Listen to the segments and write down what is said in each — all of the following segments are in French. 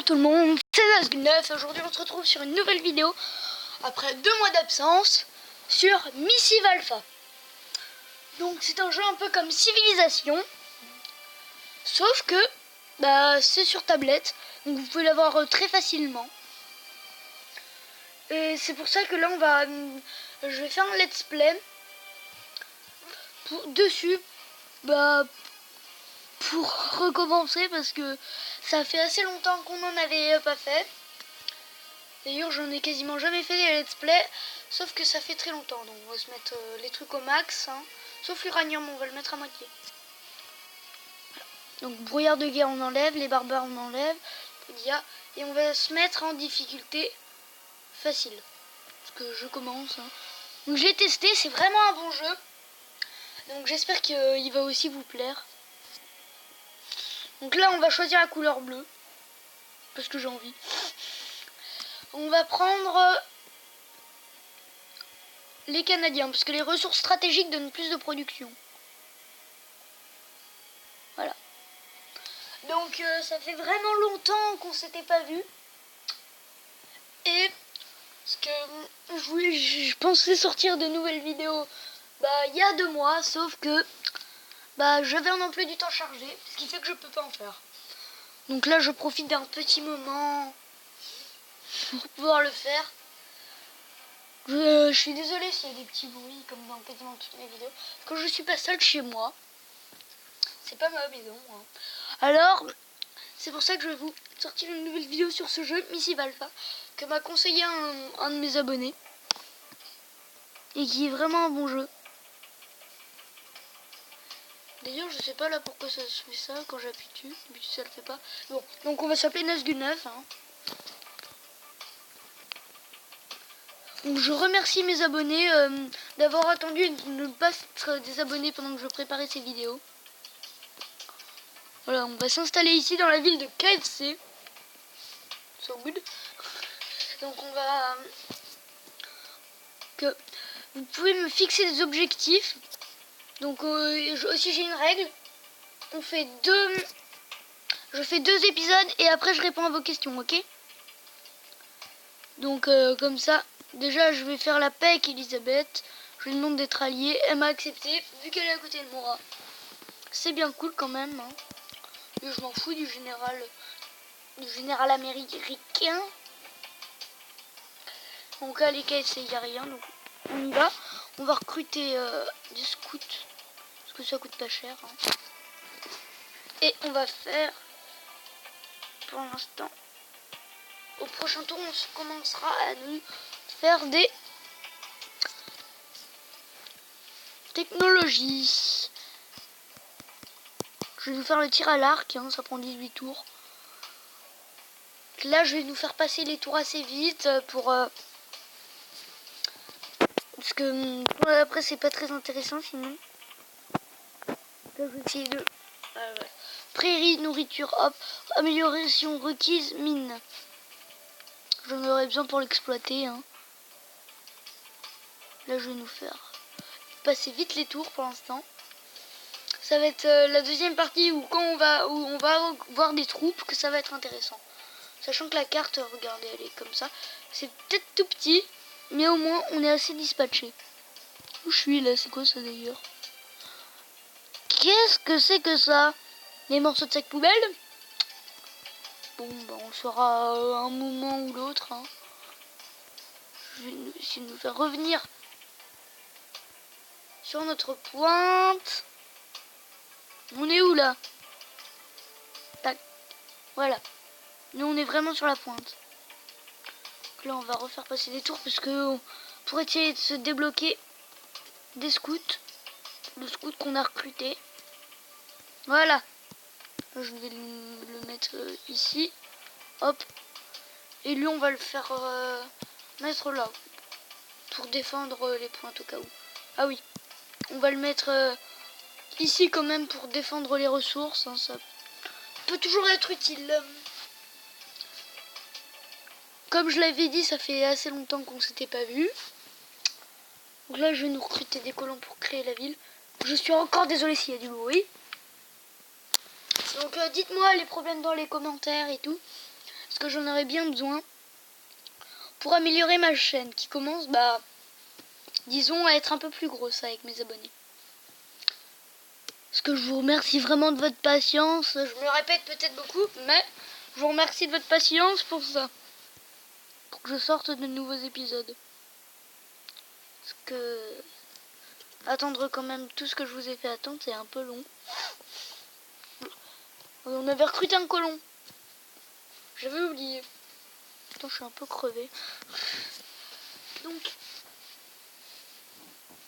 Bonjour tout le monde, c'est Nasg9. Aujourd'hui on se retrouve sur une nouvelle vidéo après 2 mois d'absence sur Missive Alpha. Donc c'est un jeu un peu comme Civilization, sauf que c'est sur tablette, donc vous pouvez l'avoir très facilement. Et c'est pour ça que là je vais faire un let's play dessus, pour recommencer parce que ça fait assez longtemps qu'on n'en avait pas fait. D'ailleurs j'en ai quasiment jamais fait des let's play, sauf que ça fait très longtemps, donc on va se mettre les trucs au max, hein. Sauf l'uranium, on va le mettre à moitié. Donc brouillard de guerre on enlève, les barbares on enlève, et on va se mettre en difficulté facile, parce que je commence, hein. Donc je l'ai testé, c'est vraiment un bon jeu, donc j'espère qu'il va aussi vous plaire. Donc là on va choisir la couleur bleue, parce que j'ai envie. On va prendre les Canadiens, parce que les ressources stratégiques donnent plus de production. Voilà. Donc ça fait vraiment longtemps qu'on s'était pas vu. Et parce que je pensais sortir de nouvelles vidéos il y a 2 mois, sauf que j'avais un emploi du temps chargé, ce qui fait que je peux pas en faire. Donc là je profite d'un petit moment pour pouvoir le faire. Je suis désolée s'il y a des petits bruits comme dans quasiment toutes mes vidéos, parce que je suis pas seule chez moi. C'est pas ma maison, hein. Alors, c'est pour ça que je vais vous sortir une nouvelle vidéo sur ce jeu, Missive Alpha, que m'a conseillé un de mes abonnés. Et qui est vraiment un bon jeu. D'ailleurs, je sais pas là pourquoi ça se fait ça quand j'appuie dessus. Mais ça le fait pas. Bon, donc on va s'appeler Nasg9, hein. Donc je remercie mes abonnés d'avoir attendu de ne pas être désabonnés pendant que je préparais ces vidéos. Voilà, on va s'installer ici dans la ville de KFC. So good. Donc on va... Vous pouvez me fixer des objectifs. Donc aussi j'ai une règle. On fait je fais 2 épisodes et après je réponds à vos questions, ok? Donc comme ça, déjà je vais faire la paix avec Elisabeth. Je lui demande d'être alliée. Elle m'a accepté vu qu'elle est à côté de moi. C'est bien cool quand même, hein. Et je m'en fous du général américain. Donc à les KFC il n'y a rien, donc on y va. On va recruter des scouts, parce que ça coûte pas cher, hein. Et on va faire, pour l'instant, au prochain tour, on commencera à nous faire des technologies. Je vais nous faire le tir à l'arc, hein, ça prend 18 tours. Là, je vais nous faire passer les tours assez vite pour... parce que après, c'est pas très intéressant sinon. Là, je vais essayer de... Prairie, nourriture, hop. Amélioration requise, mine. J'en aurais besoin pour l'exploiter, hein. Là, je vais nous faire passer vite les tours pour l'instant. Ça va être la deuxième partie où on va voir des troupes, que ça va être intéressant. Sachant que la carte, regardez, elle est comme ça. C'est peut-être tout petit, mais au moins on est assez dispatché. Où je suis là? C'est quoi ça d'ailleurs? Qu'est-ce que c'est que ça? Les morceaux de sac poubelle? Bon, on le saura à un moment ou l'autre, hein. Je vais essayer de nous faire revenir sur notre pointe. On est où là? Tac. Voilà. Nous on est vraiment sur la pointe. Donc là on va refaire passer des tours parce que pour essayer de se débloquer des scouts. Le scout qu'on a recruté. Voilà. Je vais le mettre ici. Hop. Et lui on va le faire mettre là. Pour défendre les pointes au cas où. Ah oui. On va le mettre ici quand même pour défendre les ressources, hein, ça peut toujours être utile. Comme je l'avais dit, ça fait assez longtemps qu'on s'était pas vu. Donc là, je vais nous recruter des colons pour créer la ville. Je suis encore désolée s'il y a du bruit. Donc dites-moi les problèmes dans les commentaires et tout. parce que j'en aurais bien besoin pour améliorer ma chaîne qui commence, bah, disons, à être un peu plus grosse avec mes abonnés. Parce que je vous remercie vraiment de votre patience. Je me le répète peut-être beaucoup, mais je vous remercie de votre patience pour ça. Pour que je sorte de nouveaux épisodes. Parce que attendre quand même tout ce que je vous ai fait attendre, c'est un peu long. On avait recruté un colon. J'avais oublié. Attends, je suis un peu crevé. Donc,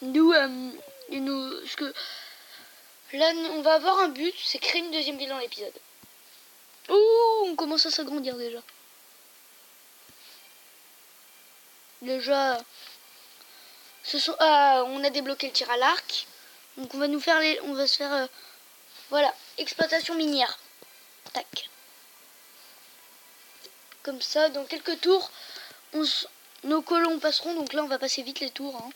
ce que là, on va avoir un but, c'est créer une deuxième ville dans l'épisode. Ouh, on commence à s'agrandir déjà. Déjà, on a débloqué le tir à l'arc. Donc on va se faire, voilà, exploitation minière. Tac. Comme ça, dans quelques tours, nos colons passeront. Donc là, on va passer vite les tours. Hein.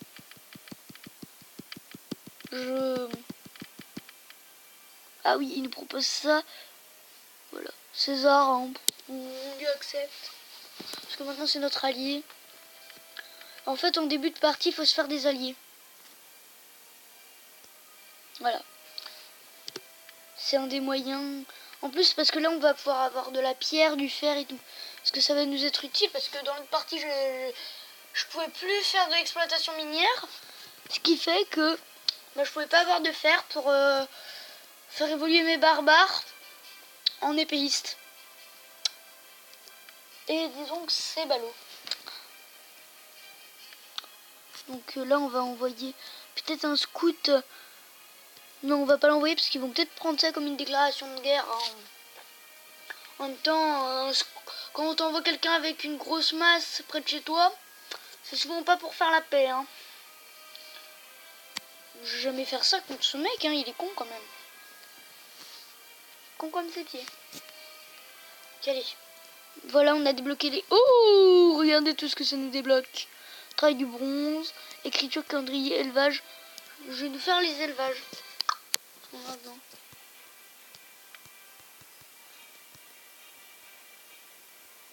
Ah oui, il nous propose ça. Voilà, César, hein, on lui accepte. Parce que maintenant, c'est notre allié. En fait, en début de partie, il faut se faire des alliés. Voilà. C'est un des moyens. En plus, parce que là, on va pouvoir avoir de la pierre, du fer et tout. Parce que ça va nous être utile. Parce que dans l'autre partie, je pouvais plus faire de l'exploitation minière. Ce qui fait que bah, je pouvais pas avoir de fer pour faire évoluer mes barbares en épéistes. Et disons que c'est ballot. Donc là, on va envoyer peut-être un scout. Non, on va pas l'envoyer parce qu'ils vont peut-être prendre ça comme une déclaration de guerre. Hein. En même temps, quand on t'envoie quelqu'un avec une grosse masse près de chez toi, c'est souvent pas pour faire la paix. Hein. Je vais jamais faire ça contre ce mec, hein, il est con quand même. Con comme ses pieds. Allez. Voilà, on a débloqué les... Oh, regardez tout ce que ça nous débloque. Travail du bronze, écriture, calendrier, élevage. Je vais nous faire les élevages.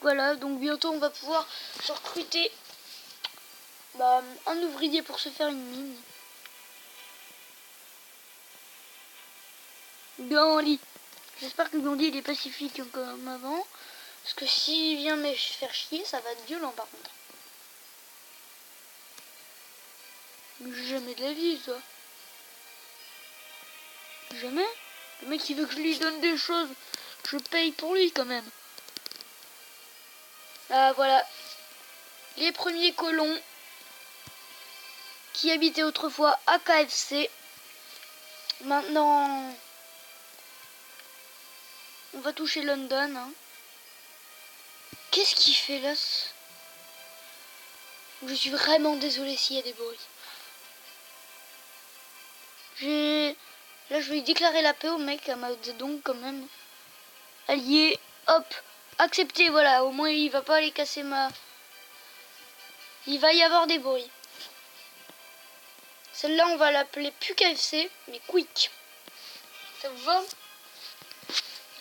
Voilà, donc bientôt on va pouvoir se recruter un ouvrier pour se faire une mine. Gandhi. J'espère que Gandhi il est pacifique comme avant. Parce que s'il vient me faire chier, ça va être violent par contre. Jamais de la vie, ça. Jamais. Le mec il veut que je lui donne des choses. Je paye pour lui quand même. Ah voilà. Les premiers colons qui habitaient autrefois à KFC. Maintenant, on va toucher London. Hein. Qu'est-ce qu'il fait là? Je suis vraiment désolée s'il y a des bruits. Là, je vais déclarer la paix au mec à Mao Zedong quand même. Allié, hop, accepté, voilà. Au moins, il va pas aller casser ma... Il va y avoir des bruits. Celle-là, on va l'appeler plus KFC, mais Quick. Ça vous va?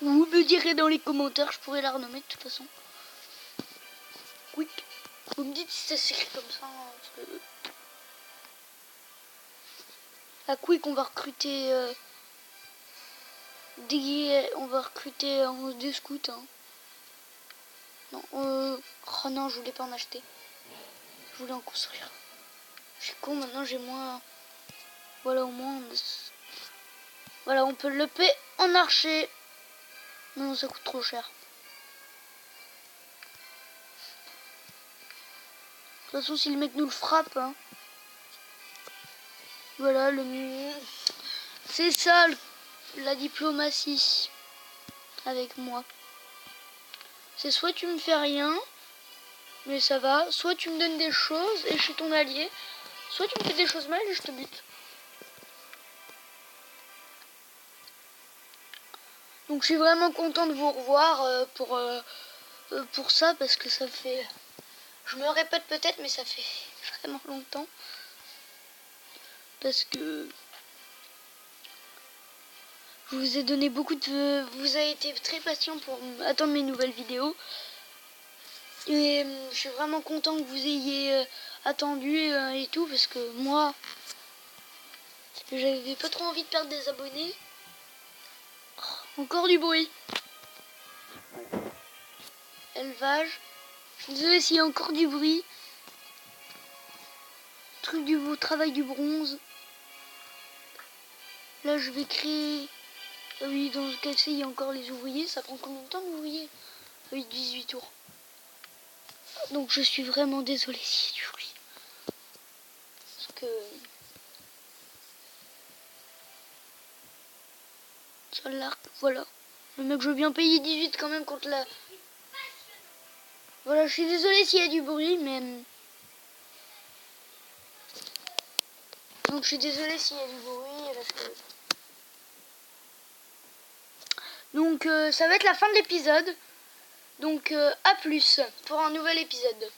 Vous me direz dans les commentaires, je pourrais la renommer de toute façon. Quick. Vous me dites si ça s'écrit comme ça. Hein, parce que... À Quick, on va recruter... On va recruter des scouts. Hein. Non, oh non, je voulais pas en acheter. Je voulais en construire. Je suis con, maintenant j'ai moins... Voilà, au moins... Voilà, on peut le payer en archer. Non, ça coûte trop cher. De toute façon, si le mec nous le frappe... Hein. Voilà, c'est ça, la diplomatie avec moi. C'est soit tu me fais rien, mais ça va, soit tu me donnes des choses et je suis ton allié, soit tu me fais des choses mal et je te bute. Donc je suis vraiment content de vous revoir pour ça, parce que ça fait... Je me répète peut-être, mais ça fait vraiment longtemps. Parce que... Je vous ai donné beaucoup de... Vous avez été très patient pour attendre mes nouvelles vidéos. Et je suis vraiment content que vous ayez attendu et tout, parce que moi, j'avais pas trop envie de perdre des abonnés. Oh, encore du bruit. Élevage. Je suis désolée s'il y a encore du bruit. Truc du travail du bronze. Là, je vais créer... Ah oui, dans le café, il y a encore les ouvriers. Ça prend combien de temps, l'ouvrier? Oui, 18 tours. Donc, je suis vraiment désolée s'il y a du bruit. Parce que... ça l'arc, voilà. Le mec, je veux bien payer 18 quand même contre la... Voilà, je suis désolée s'il y a du bruit, mais... Donc, je suis désolée s'il y a du bruit, parce que... Donc, ça va être la fin de l'épisode. Donc, à plus pour un nouvel épisode.